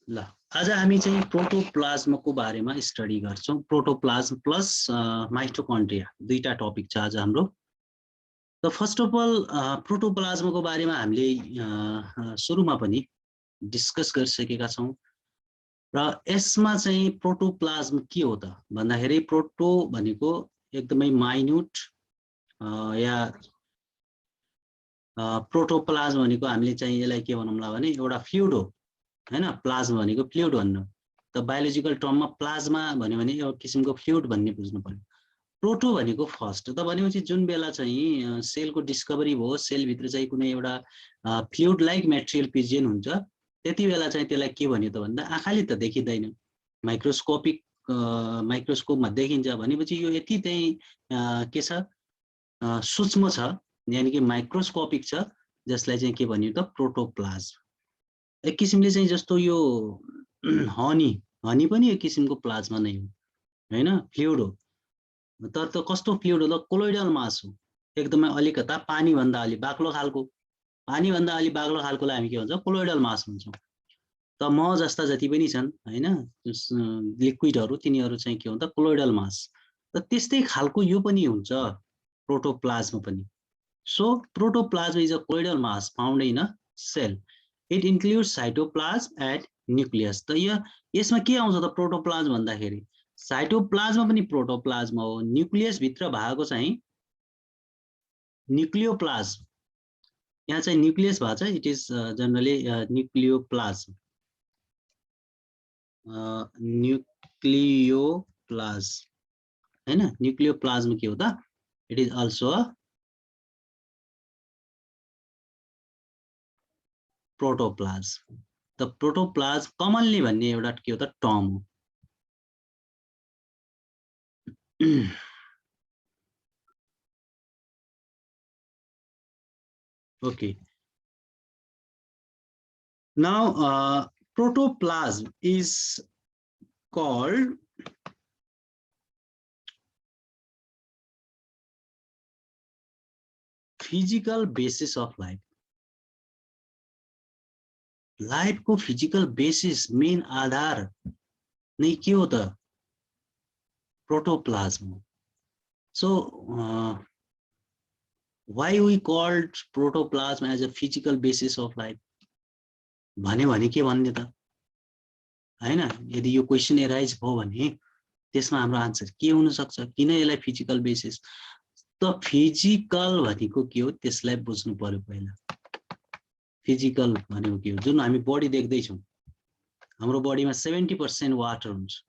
ल आज हामी चाहिँ प्रोटोप्लाज्मको बारेमा स्टडी गर्छौं। प्रोटोप्लाज्म प्लस माइटोकन्ड्रिया दुईटा टपिक छ आज हाम्रो। त फर्स्ट अफ अल प्रोटोप्लाज्मको बारेमा हामीले सुरुमा पनि डिस्कस गरिसकेका छौं र यसमा चाहिँ प्रोटोप्लाज्म के हो त भन्दाखेरि प्रोटो भनेको एकदमै माइन्युट या प्रोटोप्लाज्म भनेको हामीले चाहिँ यसलाई के भनौँला भने एउटा फ्लुइड हो हैन। प्लाज्मा भनेको फ्लुइड भन्नु त बायोलोजिकल टर्ममा प्लाज्मा भन्यो भने एउटा किसिमको फ्लुइड भन्ने बुझ्नु पर्यो। प्रोटो भनेको फर्स्ट त भनेपछि जुन बेला चाहिँ सेलको डिस्कभरी भयो, सेल भित्र चाहिँ कुनै एउटा फ्लुइड लाइक मेटेरियल प्रेजेन्ट हुन्छ, त्यति बेला चाहिँ त्यसलाई के भन्यो त भन्दा आँखाले त देखिदैन, माइक्रोस्कोपमा देखिन्छ भनेपछि यो यति चाहिँ के छ सूक्ष्म छ, यानी कि माइक्रोस्कोपिक छ, जसलाई चाहिँ के भनियो त प्रोटोप्लाज्म। एक किसिमले चाहिँ जस्तो यो हनी पनि एक किसिमको प्लाज्मा नै हो हैन, फ्लुइड हो। तर त कस्तो फ्लुइड हो त कोलोइडल मास हो, एकदमै अलिकता पानी भन्दा अलि बाक्लो खालको, पानी भन्दा अलि बाक्लो खालकोलाई हामी के भन्छौं कोलोइडल मास भन्छौं। त म जस्ता जति पनि छन् हैन लिक्विडहरु, तिनीहरु चाहिँ के हो त कोलोइडल मास। त त्यस्तै खालको यो पनि हुन्छ प्रोटोप्लाज्म पनि। So protoplasm is a colloidal mass found in a cell. It includes cytoplasm and nucleus. त यसमा के आउँछ त प्रोटोप्लाज्म भन्दाखेरि साइटोप्लाज्म पनि प्रोटोप्लाज्म हो, न्यूक्लियस भित्र भएको चाहिँ न्यूक्लियोप्लाज्म। यहाँ चाहिँ न्यूक्लियस भएको छ, it is generally nucleoplasm. Nucleoplasm हैन, न्यूक्लियोप्लाज्म के हो त it is also a protoplasm. त प्रोटोप्लाज्म कमनली भन्ने एउटा के हो त टर्म हो। Okay. Now, protoplasm is called physical basis of life. Life को फिजिकल बेसिस मेन आधार नहीं के हो त protoplasm. So why we called protoplasm as a physical basis of life? भने के भन्ने त हैन। यदि यो क्वेशन एराइज भयो भने त्यसमा हाम्रो आन्सर के हुन सक्छ, किन यसलाई फिजिकल बेसिस त फिजिकल भनेको के हो त्यसलाई बुझ्नु पर्यो पहिला। फिजिकल भनेको के हो, जुन हामी बडी देख्दै छौं, हाम्रो बडीमा 70% वाटर हुन्छ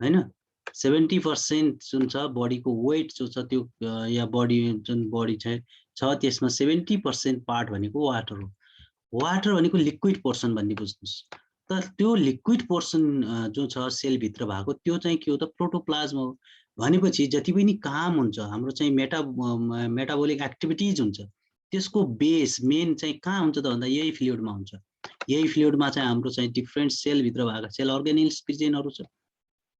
हैन। 70% जुन छ बडीको वेट जो छ त्यो या बडी जुन बडी छ त्यसमा 70% पार्ट भनेको वाटर हो। वाटर भनेको लिक्विड पोर्सन भन्ने बुझ्नुस्। त त्यो लिक्विड पोर्सन जो छ सेल भित्र भएको त्यो चाहिँ के हो त प्रोटोप्लाज्म हो। भनेपछि जति पनि काम हुन्छ हाम्रो चाहिँ मेटाबोलिक एक्टिभिटीज हुन्छ, त्यसको बेस मेन चाहिँ कहाँ हुन्छ त भन्दा यही फ्लुइडमा हुन्छ। यही फ्लुइडमा चाहिँ हाम्रो चाहिँ डिफरेन्ट सेल भित्र भएको सेल अर्गानिल्स प्रेजेन्टहरु छ।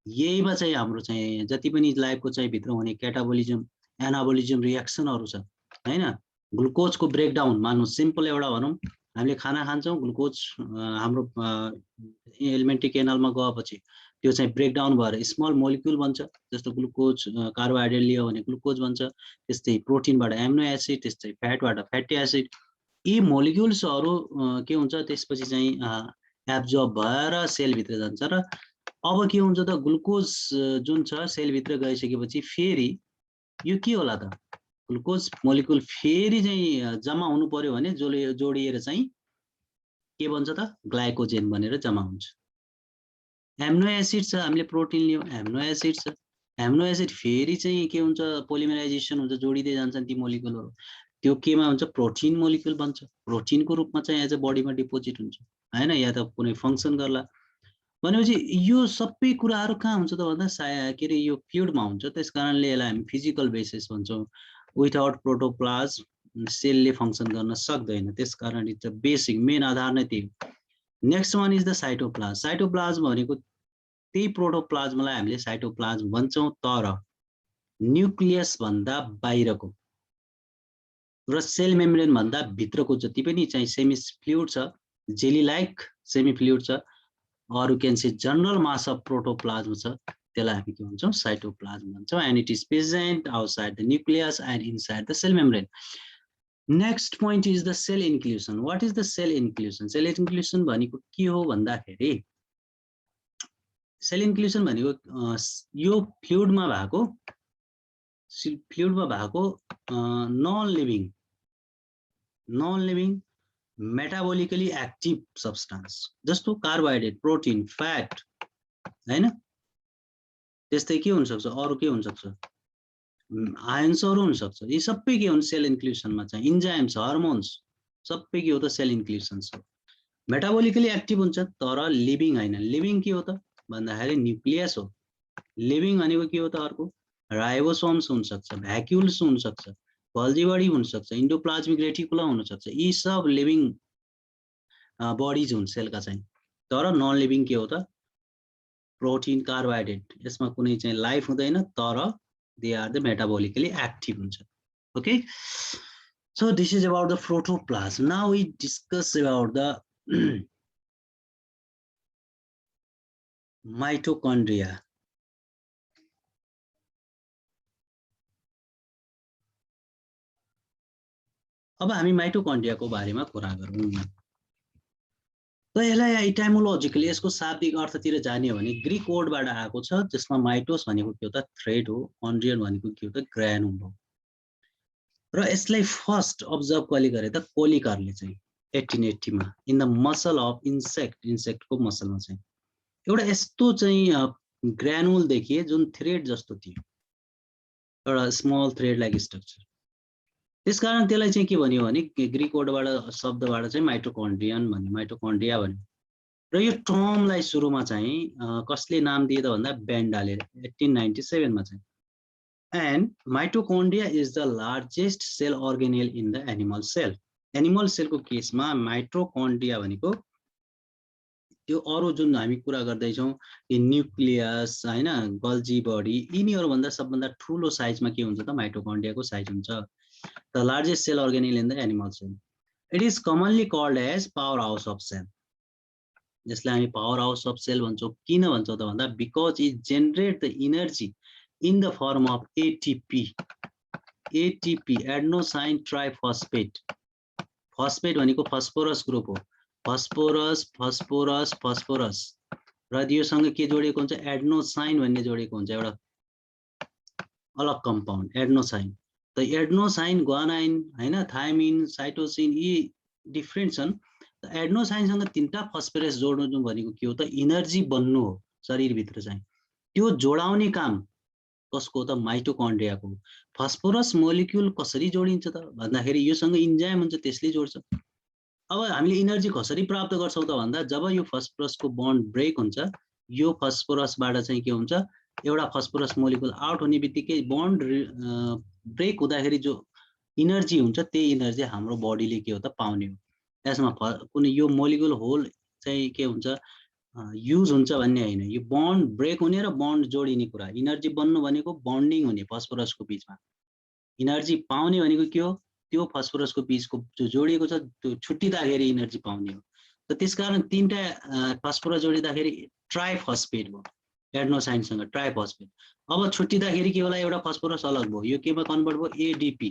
यहीमा चाहिँ हाम्रो चाहिँ जति पनि लाइफको चाहिँ भित्र हुने क्याटाबोलिजम एनाबोलिजम रिएक्सनहरु छ हैन। ग्लुकोजको ब्रेकडाउन मान्नु सिम्पल एउटा भनौं, हामीले खाना खान्छौं, ग्लुकोज हाम्रो एलिमेन्ट्री केनालमा गएपछि त्यो चाहिँ ब्रेकडाउन भएर स्मल मोलिक्युल बन्छ, जस्तो ग्लुकोज कार्बोहाइड्रेट लियो भने ग्लुकोज बन्छ, त्यस्तै प्रोटिनबाट एमिनो एसिड, त्यस्तै फ्याटबाट फ्याटी एसिड। यी मोलिक्युल्सहरु के हुन्छ त्यसपछि चाहिँ एब्जर्ब भएर सेल भित्र जान्छ र अब के हुन्छ त ग्लुकोज जुन छ सेल भित्र गइसकेपछि फेरि यो के होला त ग्लुकोज मोलिक्युल फेरि चाहिँ जम्मा हुनु पर्यो भने जोडिएर चाहिँ के भन्छ त ग्लाइकोजेन बनेर जम्मा हुन्छ। एमिनो एसिड छ, हामीले प्रोटिन लियो एमिनो एसिड छ, एमिनो एसिड फेरि चाहिँ के हुन्छ पोलिमराइजेसन हुन्छ, जोडिदै जान्छन् ती मोलिक्युलहरु, त्यो केमा हुन्छ प्रोटिन मोलिक्युल बन्छ। प्रोटिनको रूपमा चाहिँ एज अ बडीमा डिपोजिट हुन्छ हैन, या त कुनै फंक्सन गर्ला। भनेपछि यो सबै कुराहरु कहाँ हुन्छ त भन्दा के रे यो फ्लुइडमा हुन्छ। त्यसकारणले यसलाई हामी फिजिकल बेसिस भन्छौं। विदाउट प्रोटोप्लाज्म सेलले फंक्सन गर्न सक्दैन, त्यसकारण इट्स अ बेसिक मेन आधार नै त्यही हो। Next one is the cytoplasm. Cytoplasm भनेको त्यही प्रोटोप्लाज्मलाई हामीले साइटोप्लाज्म भन्छौं, तर न्यूक्लियस भन्दा बाहिरको र सेल मेम्ब्रेन भन्दा भित्रको जति पनि चाहिँ सेमी फ्लुइड छ, जेली लाइक सेमी फ्लुइड छ, or you can say general mass of protoplasm छ त्यसलाई हामी के भन्छौं cytoplasm भन्छौं and it is present outside the nucleus and inside the cell membrane. Next point is the cell inclusion. What is the cell inclusion? Cell inclusion भनेको के हो भन्दाखेरि cell inclusion भनेको यो फ्लुइडमा भएको non living metabolically active substance जस्तो carbohydrate protein fat हैन त्यस्तै के हुन सक्छ अरु के हुन सक्छ आयन्सहरु हुन सक्छ यी सबै के हुन् सेल इन्क्लुजनमा चाहिँ इन्जाइम्स हर्मोन्स सबै के हो त सेल इन्क्लुजन्स हो मेटाबोलिकली एक्टिभ हुन्छ तर लिभिङ हैन लिभिङ के हो त भन्दाखेरि न्यूक्लियस हो लिभिङ भनेको के हो त अर्को राइबोसोम्स हुन सक्छ भ्याक्युल्स हुन सक्छ गोल्जी बडी हुन सक्छ इन्डोप्लाज्मिक रेटिकुलम हुन सक्छ यी सब लिभिङ बडीज हुन् सेलका चाहिँ तर नन लिभिङ के हो त प्रोटिन कार्बोहाइड्रेट यसमा कुनै चाहिँ लाइफ हुँदैन तर they are the metabolically active huncha. Okay, so this is about the protoplasm. Now we discuss about the mitochondria. अब हामी माइटोकन्ड्रिया को बारेमा कुरा गरौँ त यसलाई इटाइमोलोजिकली यसको शाब्दिक अर्थतिर जाने हो भने ग्रीक वर्डबाट आएको छ जसमा माइटोस भनेको के हो त थ्रेड हो कन्ड्रियन भनेको के हो त ग्रानुल हो र यसलाई फर्स्ट अब्जर्भ कहिले गरे त कोलिकरले चाहिँ 1880 मा in the muscle of insect को मसलमा चाहिँ एउटा यस्तो चाहिँ ग्रानुल देखिए जुन थ्रेड जस्तो थियो एउटा स्मल थ्रेड लाइक स्ट्रक्चर त्यसकारण त्यसलाई चाहिँ के भन्यो भने ग्रीक वर्डबाट शब्दबाट चाहिँ माइटोकन्ड्रियन भन्यो माइटोकन्ड्रिया भन्यो र यो टर्मलाई सुरुमा चाहिँ कसले नाम दिए त भन्दा बेन्डाले 1897 मा चाहिँ and mitochondria is the largest cell organelle in the animal सेलको केसमा माइटोकन्ड्रिया भनेको त्यो अरु जुन हामी कुरा गर्दै छौं यो न्यूक्लियस हैन गोल्जी बडी यिनीहरु भन्दा सबभन्दा ठूलो साइजमा के हुन्छ त माइटोकन्ड्रियाको साइज हुन्छ the largest cell organelle in the animal cell. It is commonly called as powerhouse of cell. जसलाई हामी powerhouse of cell भन्छौं किन भन्छौं त भन्दा because it generate the energy in the form of ATP adenosine triphosphate. Phosphate भनेको phosphorus group हो phosphorus र योसँग के जोडिएको हुन्छ एडेनोसाइन भन्ने जोडिएको हुन्छ एउटा अलग कम्पाउन्ड एडेनोसाइन त एडेनोसाइन ग्वानाइन हैन थायमिन साइटोसिन यी डिफरेन्ट छन् त एडेनोसाइनसँग तीनटा फस्फोरस जोड्नु भनेको के हो त एनर्जी बन्नु हो शरीर भित्र चाहिँ त्यो जोडाउने काम कसको त माइटोकन्ड्रियाको फस्फोरस मोलिक्युल कसरी जोडिन्छ त भन्दाखेरि योसँग इन्जाइम हुन्छ त्यसले जोड्छ अब हामीले एनर्जी कसरी प्राप्त गर्छौं त भन्दा जब यो फस्फोरसको बन्ड ब्रेक हुन्छ यो फस्फोरसबाट चाहिँ के हुन्छ एउटा फस्फोरस मोलिक्युल आउट हुने बित्तिकै बन्ड ब्रेक हुँदाखेरि जो एनर्जी हुन्छ त्यही एनर्जी हाम्रो बडीले के हो त पाउने हो त्यसमा कुनै यो मोलिक्युल होल चाहिँ के हुन्छ युज हुन्छ भन्ने हैन यो बन्ड ब्रेक हुने र बन्ड जोडिने कुरा एनर्जी बन्नु भनेको बन्डिङ हुने फस्फोरसको बीचमा एनर्जी पाउने भनेको के हो त्यो फस्फोरसको बीचको जो जोडिएको छ त्यो छुट्टिदाखेरि एनर्जी पाउने हो त त्यसकारण तीनटा फस्फोरस जोडिदाखेरि ट्राइफस्फेट भयो एडेनोसाइनसँग ट्राइफस्फेट अब छुट्टिदाखेरि के होला एउटा फस्फोरस अलग भयो यो केमा कन्भर्ट भयो एडीपी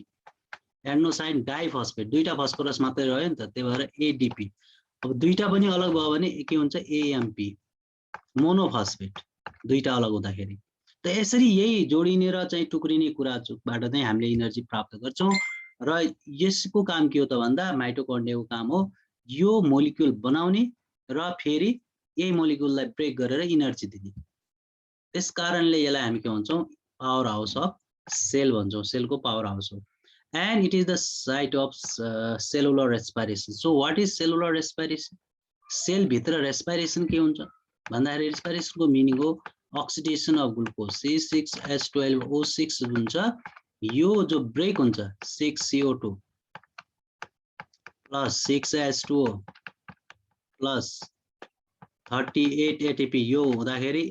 एडेनोसाइन डाइफस्फेट दुईटा फस्फोरस मात्रै रह्यो नि त त्यही भएर एडीपी अब दुईटा पनि अलग भयो भने के हुन्छ एएमपी मोनोफस्फेट दुईटा अलग हुँदाखेरि त यसरी यही जोडिने र चाहिँ टुक्रिने कुराबाट चाहिँ हामीले एनर्जी प्राप्त गर्छौं र यसको काम के हो त भन्दा माइटोकन्ड्रियाको काम हो यो मोलिक्युल बनाउने र फेरि यही मोलिक्युललाई ब्रेक गरेर एनर्जी दिने त्यसकारणले यसलाई हामी के भन्छौं पावर हाउस अफ सेल भन्छौं सेलको पावर हाउस हो and it is the site of cellular respiration. So what is cellular respiration? Cell भित्र respiration के हुन्छ भन्दाखेरि respiration को meaning हो oxidation of glucose C6H12O6 हुन्छ यो जो ब्रेक हुन्छ 6CO2 plus 6H2O plus 38 ATP यो हुँदाखेरि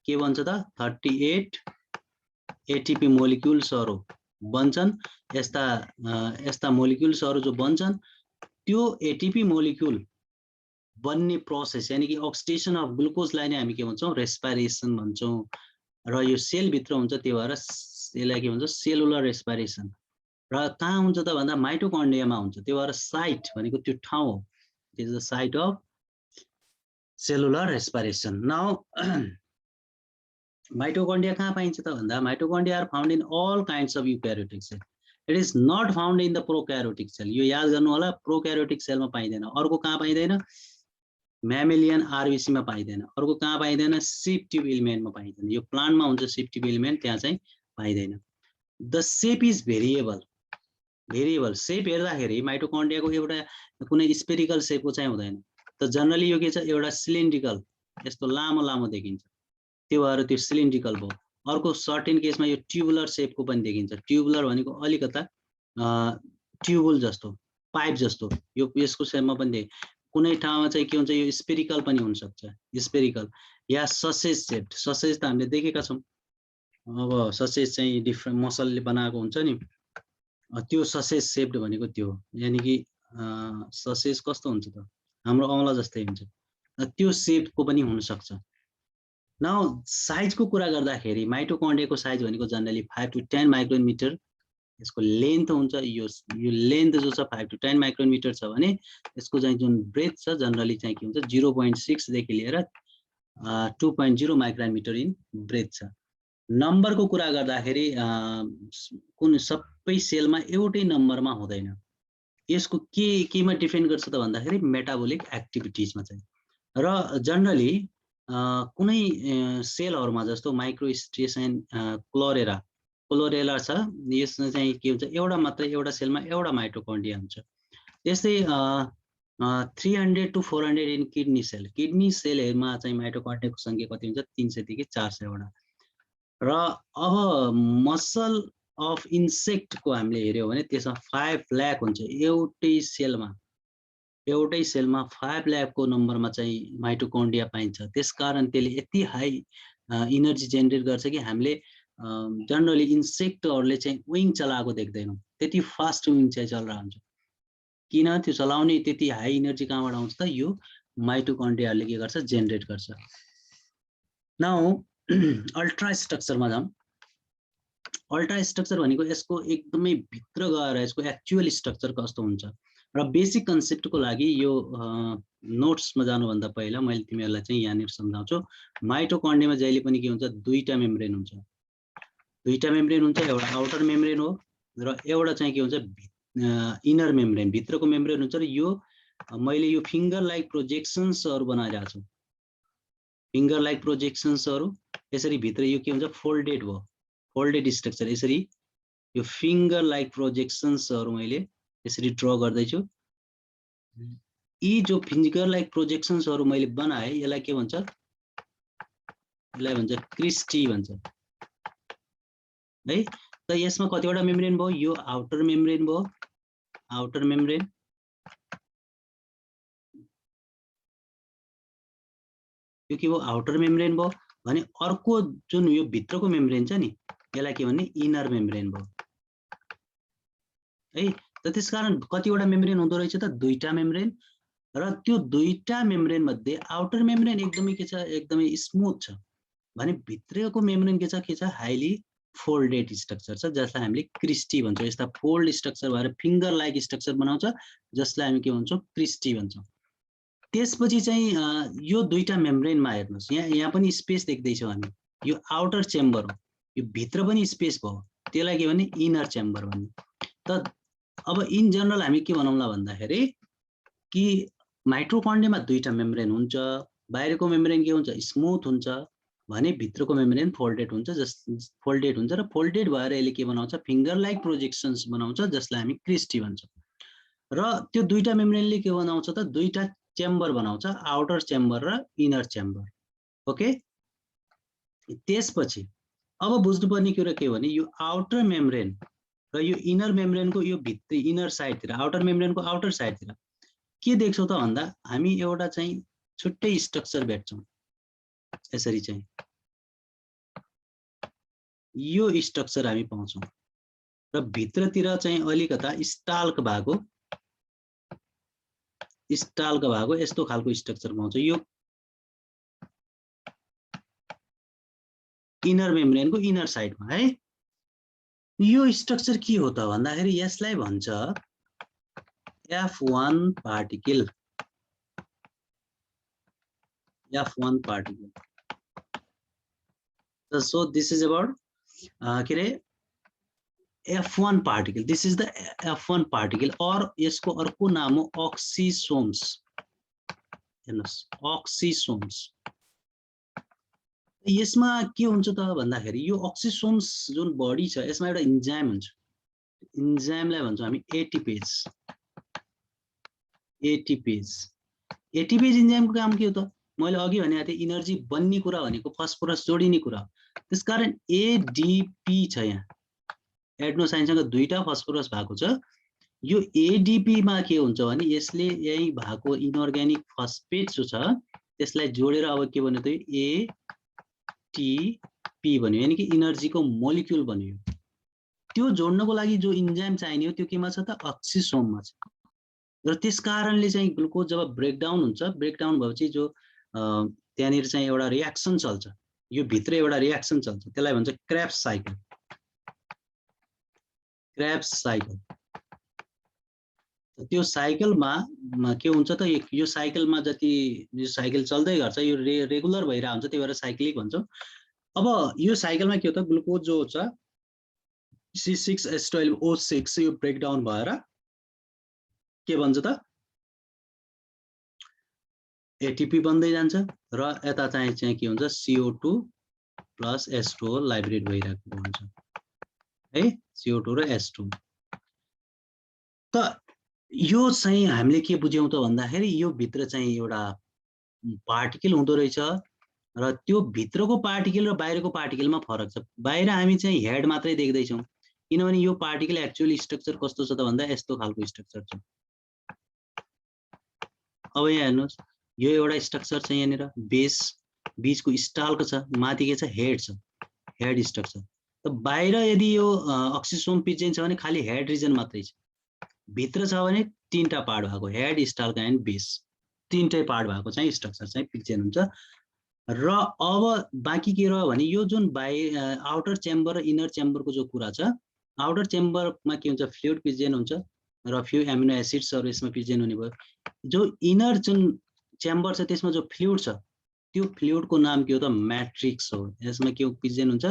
के भन्छ त 38 ATP मोलिक्युल्सहरु बन्छन् यस्ता मोलिक्युल्सहरु जो बन्छन् त्यो एटीपी मोलिक्युल बन्ने प्रोसेस यानी कि अक्सिडेसन अफ ग्लुकोजलाई नै हामी के भन्छौँ रेस्पिरेसन भन्छौँ र यो सेल भित्र हुन्छ त्यही भएर यसलाई के भन्छ सेलुलर रेस्पिरेसन र कहाँ हुन्छ त भन्दा माइटोकन्ड्रियामा हुन्छ त्यही भएर साइट भनेको त्यो ठाउँ हो it is the site of cellular respiration now mitochondria कहाँ पाइन्छ त भन्दा mitochondria are found in all kinds of eukaryotic cell it is not found in the prokaryotic cell यो याद गर्नु होला प्रोक्यारियोटिक सेलमा पाइँदैन अर्को कहाँ पाइँदैन म्यामेलियन आरबिसी मा पाइँदैन अर्को कहाँ पाइँदैन सिप ट्युब एलिमेन्टमा पाइँदैन यो प्लान्टमा हुन्छ सिप ट्युब एलिमेन्ट त्यहाँ चाहिँ पाइँदैन द सेप इज भेरिएबल सेप हेर्दाखेरि माइटोकन्ड्रियाको एउटा कुनै स्पेरिकल सेपको चाहिँ हुँदैन त जनरली यो के छ एउटा सिलिन्ड्रिकल यस्तो लामो लामो देखिन्छ त्यो भएर त्यो सिलिन्ड्रिकल भयो अर्को सर्टेन केसमा यो ट्युबुलर सेपको पनि देखिन्छ ट्युबुलर भनेको अलिकता ट्युबुल जस्तो पाइप जस्तो यो यसको सेपमा पनि कुनै ठाउँमा चाहिँ के हुन्छ यो स्पेरिकल पनि हुन सक्छ स्पेरिकल या ससेज सेप्ड ससेज त हामीले देखेका छौं अब ससेज चाहिँ डिफ्रेन्ट मसलले बनाएको हुन्छ नि त्यो ससेज सेप्ड भनेको त्यो यानी कि ससेज कस्तो हुन्छ त हाम्रो औंला जस्तै हुन्छ त्यो सेपको पनि हुन सक्छ नाउ साइजको कुरा गर्दाखेरि माइटोकन्ड्रियाको साइज भनेको जनरली 5 to 10 माइक्रोन मिटर यसको लेन्थ हुन्छ यो लेन्थ जो छ 5 to 10 माइक्रोन मिटर छ भने यसको चाहिँ जुन ब्रेथ छ जनरली चाहिँ के हुन्छ 0.6 देखि लिएर 2.0 माइक्रोन मिटर इन ब्रेथ छ नम्बरको कुरा गर्दाखेरि कुन सबै सेलमा एउटै नम्बरमा हुँदैन यसको केमा डिपेन्ड गर्छ त भन्दाखेरि मेटाबोलिक एक्टिभिटिजमा चाहिँ र जनरली कुनै सेलहरुमा जस्तो माइक्रोस्ट्रेस एन्ड क्लोरेला छ यसमा चाहिँ के हुन्छ एउटा मात्र एउटा सेलमा एउटा माइटोकन्ड्रिया हुन्छ त्यस्तै 300 to 400 इन किडनी सेलहरुमा चाहिँ माइटोकन्ड्रियाको संख्या कति हुन्छ 300 देखि 400 वटा र अब मसल अफ इन्सेक्ट को हामीले हेर्यौ भने त्यसमा 5 लाख हुन्छ एउटै सेलमा 5 लाख को नम्बरमा चाहिँ माइटोकन्ड्रिया पाइन्छ त्यसकारण त्यसले यति हाई एनर्जी जेनेरेट गर्छ कि हामीले जनरली इन्सेक्टहरुले चाहिँ विङ चलाएको देख्दैनौं त्यति फास्ट विङ चाहिँ चलिरहेको हुन्छ किन त्यो चलाउने त्यति हाई एनर्जी कहाँबाट आउँछ त यो माइटोकन्ड्रियाले के गर्छ जेनेरेट गर्छ नाउ अल्ट्रा स्ट्रक्चरमा जाउँ अल्ट्रा स्ट्रक्चर भनेको यसको एकदमै भित्र गएर यसको एक्चुअल स्ट्रक्चर कस्तो हुन्छ र बेसिक कन्सेप्टको लागि यो नोट्समा जानुभन्दा पहिला मैले तिमीहरुलाई चाहिँ यहाँनिर सम्झाउँछु माइटोकन्ड्रियामा जहिले पनि के हुन्छ दुईटा मेम्ब्रेन हुन्छ एउटा आउटर मेम्ब्रेन हो र एउटा चाहिँ के हुन्छ इनर मेम्ब्रेन भित्रको मेम्ब्रेन हुन्छ र यो मैले यो फिंगर लाइक प्रोजेक्सन्सहरु बनाइरहेको छु फिंगर लाइक प्रोजेक्सन्सहरु यसरी भित्र यो के हुन्छ फोल्डेड स्ट्रक्चर यसरी यो फिंगर लाइक प्रोजेक्सन्सहरु मैले यसरी ड्रा गर्दै छु यी जो फिंगर लाइक प्रोजेक्सन्सहरु मैले बनाए यसलाई के भन्छ यसलाई भन्छ क्रिस्टी भन्छ है त यसमा कतिवटा मेम्ब्रेन भयो यो आउटर मेम्ब्रेन यो के भयो आउटर मेम्ब्रेन भयो भने अर्को जुन यो भित्रको मेम्ब्रेन छ नि यसलाई के भन्ने इनर मेम्ब्रेन भयो है त त्यसकारण कतिवटा मेम्ब्रेन हुँदो रहेछ त दुईटा मेम्ब्रेन र त्यो दुईटा मेम्ब्रेन मध्ये आउटर मेम्ब्रेन एकदमै के छ एकदमै स्मूथ छ भने भित्रको मेम्ब्रेन के छ हाईली फोल्डेड स्ट्रक्चर छ जसलाई हामीले क्रिस्टी भन्छौं यस्ता फोल्ड स्ट्रक्चर भएर फिंगर लाइक स्ट्रक्चर बनाउँछ जसलाई हामी के भन्छौं क्रिस्टी भन्छौं त्यसपछि चाहिँ यो दुईटा मेम्ब्रेनमा हेर्नुस् यहाँ पनि स्पेस देख्दै छौं हामी यो आउटर चेम्बर हो यो भित्र पनि स्पेस भयो त्यसलाई के भन्ने इनर चेम्बर भन्ने त अब इन जनरल हामी के भनौँला भन्दाखेरि कि माइटोकन्ड्रियामा दुईटा मेम्ब्रेन हुन्छ बाहिरको मेम्ब्रेन के हुन्छ स्मूथ हुन्छ भने भित्रको मेम्ब्रेन फोल्डेड हुन्छ र फोल्डेड भएर यसले के बनाउँछ फिंगर लाइक प्रोजेक्सन्स बनाउँछ जसलाई हामी क्रिस्टी भन्छौं र त्यो दुईटा मेम्ब्रेनले के बनाउँछ त दुईटा चेम्बर बनाउँछ आउटर चेम्बर र इनर चेम्बर ओके त्यसपछि अब बुझ्नुपर्ने कुरा के हो भने यो आउटर मेम्ब्रेन र यो इनर मेम्ब्रेनको यो भित्री इनर साइडतिर आउटर मेम्ब्रेनको आउटर साइडतिर के देख्छौं त भन्दा हामी एउटा चाहिँ छुट्टै स्ट्रक्चर भेट्छौं यसरी चाहिँ यो स्ट्रक्चर हामी पाउँछौं र भित्रतिर चाहिँ अलिकता स्टाल्क भएको स्टालको भएको यस्तो खालको स्ट्रक्चर पाउँछ। यो इनर मेम्ब्रेनको इनर साइडमा है। यो स्ट्रक्चर के हो त भन्दाखेरि यसलाई भन्छ F1 particle. F1 particle. So this is about के रे F1 particle. This is the F1 particle और यसको अर्को नाम हो ऑक्सिसोम्स। हेर्नुस् ऑक्सिसोम्स। यसमा के हुन्छ त भन्दाखेरि यो ऑक्सिसोम्स जुन बडी छ यसमा एउटा इन्जाइम हुन्छ। इन्जाइमलाई भन्छौँ हामी एटिपेज। एटिपेज इन्जाइमको काम के हो त? मैले अघि भनेको थिएँ इनर्जी बन्ने कुरा भनेको फस्फोरस जोडिने कुरा। त्यसकारण एडीपी छ यहाँ। एडेनोसाइनसँग दुईटा फस्फोरस भएको छ। यो एडीपी मा के हुन्छ भने यसले यही भएको इनअर्ग्यानिक फस्फेट जो छ त्यसलाई जोडेर अब के भन्यो त एटीपी भन्यो, यानी कि इनर्जीको मोलिक्युल बन्यो। त्यो जोड्नको लागि जो इन्जाइम चाहिने हो त्यो केमा छ त ऑक्सिसोममा छ। र त्यसकारणले चाहिँ ग्लुकोज जब ब्रेकडाउन हुन्छ, ब्रेकडाउन भएपछि जो त्यहाँनिर चाहिँ एउटा रिएक्सन चल्छ, यो भित्र एउटा रिएक्सन चल्छ, त्यसलाई भन्छ क्रेब्स साइकल। Krebs cycle. त्यो साइकलमा के हुन्छ त यो साइकलमा जति यो साइकल चल्दै गर्छ यो रेगुलर भइरा हुन्छ, त्यही भएर साइक्लिक भन्छौँ। अब यो साइकलमा के हो त ग्लुकोज जो छ C6H12O6 यो ब्रेकडाउन भएर के भन्छ त एटीपी बन्दै जान्छ र यता चाहिँ के हुन्छ CO2 प्लस H2O लाइब्रेट भइरहेको हुन्छ है, CO2 र H2। त यो चाहिँ हामीले के बुझ्यौं त भन्दाखेरि यो भित्र चाहिँ एउटा पार्टिकल हुँदो रहेछ र त्यो भित्रको पार्टिकल र बाहिरको पार्टिकलमा फरक छ। बाहिर हामी चाहिँ हेड मात्रै देख्दैछौँ, किनभने यो पार्टिकल एक्चुअली स्ट्रक्चर कस्तो छ त भन्दा यस्तो खालको स्ट्रक्चर छ। अब यहाँ हेर्नुहोस् यो एउटा स्ट्रक्चर छ, यहाँनिर बेस बीचको स्टालको छ, माथि के छ हेड छ, हेड स्ट्रक्चर। त बाहिर यदि यो ऑक्सिसोम पिजेन छ भने खाली हेड रिजन मात्रै छ, भित्र छ भने तीनटा पार्ट भएको हेड स्टालका एन्ड बेस तीनटै पार्ट भएको चाहिँ स्ट्रक्चर चाहिँ पिजेन हुन्छ। र अब बाँकी के रह्यो भने यो जुन आउटर चेम्बर र इनर चेम्बरको जो कुरा छ, आउटर चेम्बरमा के हुन्छ फ्लुइड पिजेन हुन्छ र फ्यु एमिनो एसिड्सहरु यसमा पिजेन हुने भयो। जो इनर जुन चेम्बर छ त्यसमा जो फ्लुइड छ त्यो फ्लुइडको नाम के हो त मैट्रिक्स हो। यसमा के पिजेन हुन्छ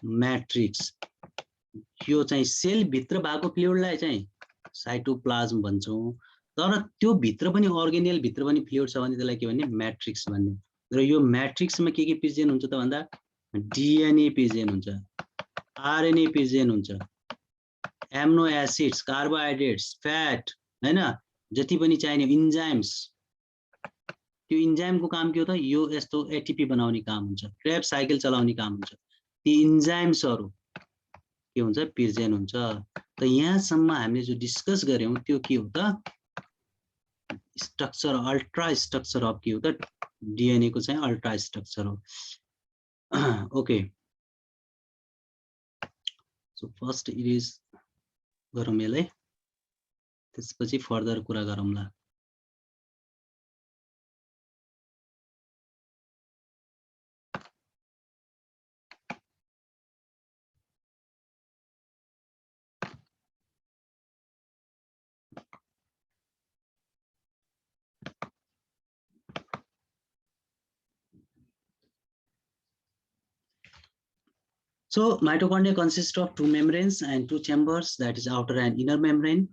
मैट्रिक्स। यो चाहिँ सेल भित्र भएको फ्लुइडलाई चाहिँ साइटोप्लाज्म भन्छौँ, तर त्यो भित्र पनि अर्गेनेल भित्र पनि फ्लुइड छ भने त्यसलाई के भन्ने मैट्रिक्स भन्ने। र यो मैट्रिक्समा के पिजेन हुन्छ त भन्दा डीएनए पिजेन हुन्छ, आरएनए पिजेन हुन्छ, एमिनो एसिड्स, कार्बोहाइड्रेट्स, फ्याट हैन, जति पनि चाहिने इन्जाइम्स, त्यो इन्जाइमको काम के हो त यो यस्तो एटीपी बनाउने काम हुन्छ, क्रेब्स साइकल चलाउने काम हुन्छ। ती इन्जाइम्सहरु के हुन्छ पिजेन हुन्छ। त यहाँसम्म हामीले जो डिस्कस गर्यौं त्यो के हो त स्ट्रक्चर, अल्ट्रा स्ट्रक्चर अफ के हो त डीएनए को चाहिँ अल्ट्रा स्ट्रक्चर हो। ओके, सो फर्स्ट इरेज गरौँ यसलाई, त्यसपछि फर्दर कुरा गरौँला। So mitochondria consists of two membranes and two chambers, that is outer and inner membrane.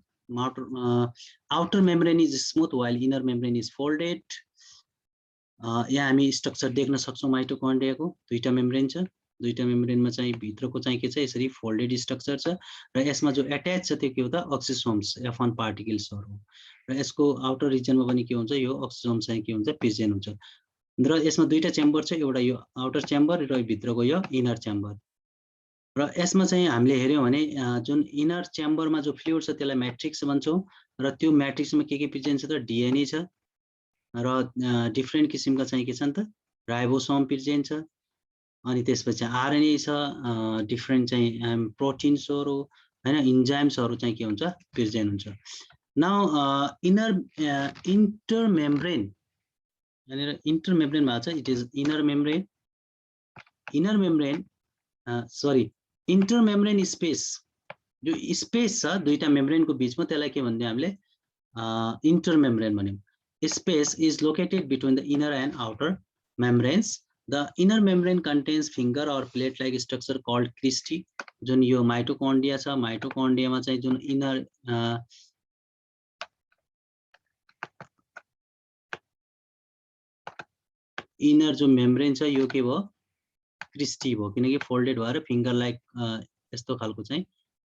Outer membrane is smooth while inner membrane is folded. यहाँ हामी structure देख्न सक्छौं माइटोकन्ड्रियाको दुईटा मेम्ब्रेन छ, दुईटा मेम्ब्रेनमा चाहिँ भित्रको चाहिँ के छ यसरी फोल्डेड स्ट्रक्चर छ र यसमा जो एट्याच छ त्यो के हो त ऑक्सिसोम्स F1 पार्टिकल्सहरु हो र यसको आउटर रिजनमा पनि के हुन्छ यो ऑक्सिसोम चाहिँ के हुन्छ पिजेन हुन्छ र यसमा दुईटा चेम्बर छ, एउटा यो आउटर चेम्बर र भित्रको यो इनर चेम्बर। र यसमा चाहिँ हामीले हेर्यौं भने जुन इनर चेम्बरमा जो फ्लुइड छ त्यसलाई मैट्रिक्स भन्छौं र त्यो मैट्रिक्समा के पिजेन छ त डीएनए छ र डिफरेन्ट किसिमका चाहिँ के छन् त राइबोसोम पिजेन छ, अनि त्यसपछि आरएनए छ, डिफरेन्ट चाहिँ प्रोटिन्सहरु हैन, इन्जाइम्सहरु चाहिँ के हुन्छ पिजेन हुन्छ। Now intermembrane, intermembrane भएको छ, it is inner membrane sorry intermembrane space, जो स्पेस छ दुईटा मेम्ब्रेन को बीचमा त्यसलाई के भन्ने हामीले intermembrane भन्यौं. Space is located between the inner and outer membranes. The inner membrane contains finger or plate-like structure called cristae. जुन यो माइटोकन्ड्रिया छ, माइटोकन्ड्रियामा चाहिँ जुन इनर जो मेम्ब्रेन छ यो के भयो, क्रिस्टी भयो, किनकि फोल्डेड भएर फिंगर लाइक यस्तो खालको चाहिँ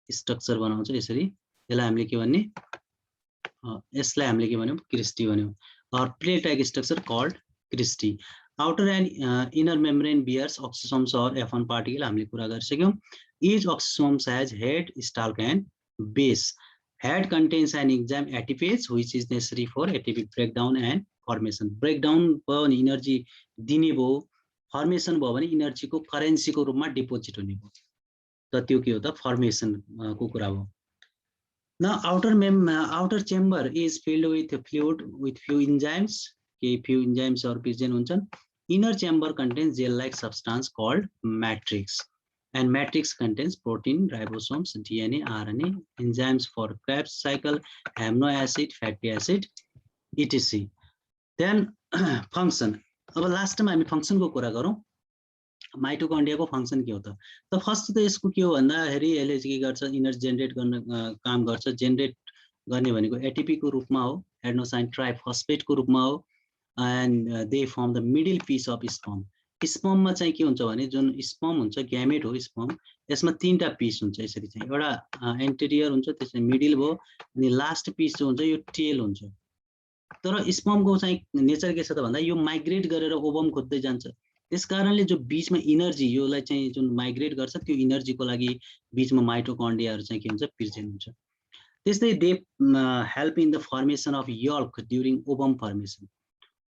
स्ट्रक्चर बनाउँछ. यसरी यसलाई हामीले के भन्ने, यसलाई हामीले के भन्यौं, Christie भन्यौं. or plate like structure called cristae. Outer and inner membrane bears oxysomes or F1 particle हामीले कुरा गरिसक्यौं. Each oxysomes has head, stalk and base. Head contains an enzyme ATPase which is necessary for ATP breakdown and formation. Breakdown भयो भने energy दिने भयो, formation भयो भने energy को currency को रूपमा डिपोजिट हुने भयो. त त्यो के हो त, फर्मेसन को कुरा हो. Now outer chamber is filled with fluid with few enzymes. Few enzymes or pigeon huन्छन्. Inner chamber contains gel-like substance called matrix, and matrix contains protein, ribosomes, DNA, RNA, enzymes for Krebs cycle, amino acid, fatty acid, etc. Then function. अब last time हामी function को कुरा गरौँ. Mitochondria को function के हो त first त यसको के हो भन्दाखेरि यसले के गर्छ, एनर्जी जेनेरेट गर्न काम गर्छ. जेनेरेट गर्ने भनेको एटीपी को रूपमा हो, एडेनोसिन ट्राइफस्फेट को रूपमा हो, and they form the middle piece of sperm. स्पर्ममा चाहिँ के हुन्छ भने जुन स्पर्म हुन्छ, ग्यामेट हो स्पर्म, यसमा तीनटा पिस हुन्छ. यसरी चाहिँ एउटा एन्टेरियर हुन्छ, त्यसपछि मिडल भयो, अनि लास्ट पिस जो हुन्छ यो टेल हुन्छ. तर स्पर्मको चाहिँ नेचर के छ त भन्दा यो माइग्रेट गरेर ओभम खोज्दै जान्छ. त्यसकारणले जो बीचमा एनर्जी योलाई चाहिँ जुन माइग्रेट गर्छ त्यो एनर्जीको लागि बीचमा माइटोकन्ड्रियाहरु चाहिँ के हुन्छ, प्रेजेन्ट हुन्छ. त्यस्तै they help in the formation of yolk during ovum formation.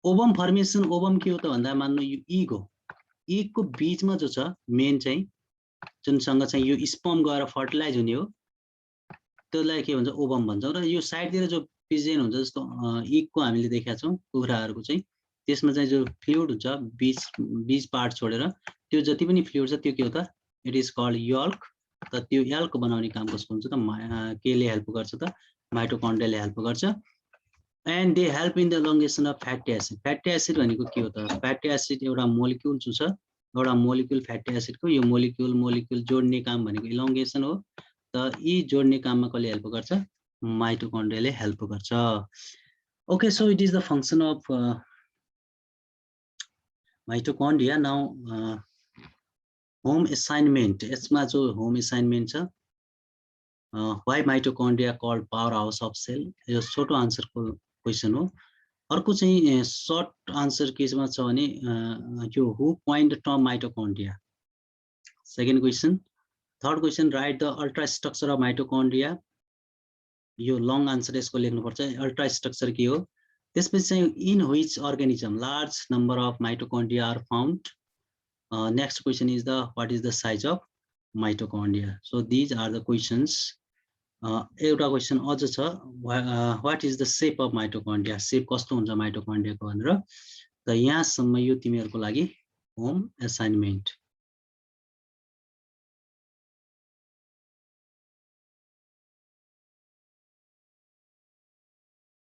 Ovum formation, ovum के हो त भन्दा मान्नु यो इग हो, इग को बीचमा जो छ मेन चाहिँ जुनसँग चाहिँ यो स्पर्म गएर फर्टिलाइज हुने हो त्यसलाई के भन्छ, ओभम भन्छौं. र यो साइडतिर जो पिजेन हुन्छ जस्तो इग को हामीले देखेका छौं कुखुराहरुको चाहिँ, त्यसमा चाहिँ जो फ्लुइड हुन्छ बीच पार्ट छोडेर त्यो जति पनि फ्लुइड छ त्यो के हो त, इट इज कॉल्ड यल्क. त त्यो यल्क बनाउने काम कसको हुन्छ त, केले हेल्प गर्छ त, माइटोकन्ड्रियाले हेल्प गर्छ. And they help in the elongation of fatty acid. Fatty acid भनेको के हो त, फ्याटी एसिड एउटा मोलिक्युल जो छ, एउटा मोलिक्युल फ्याटी एसिड को, यो मोलिक्युल जोड्ने काम भनेको एलोंगेसन हो. त यी जोड्ने काममा कसले हेल्प गर्छ, माइटोकन्ड्रियाले हेल्प गर्छ. Okay, so it is the function of mitochondria. Now home assignment, यसमा जो home assignment छ, why mitochondria called powerhouse of cell, यो छोटो आन्सर को क्वेशन हो. अर्को चाहिँ सर्ट आन्सर केमा छ भने यो who coined the term mitochondria. Second question. Third question, write the ultra structure of mitochondria. यो लङ आन्सर यसको लेख्नुपर्छ, अल्ट्रा स्ट्रक्चर के हो. त्यसपछि चाहिँ in which organism large number of mitochondria are found. Next question is the what is the size of mitochondria. So these are the questions. एउटा question अझ छ, what is the shape of mitochondria, shape कस्तो हुन्छ माइटोकन्ड्रियाको भनेर. त यहाँसम्म यो तिमीहरुको लागि होम असाइनमेन्ट.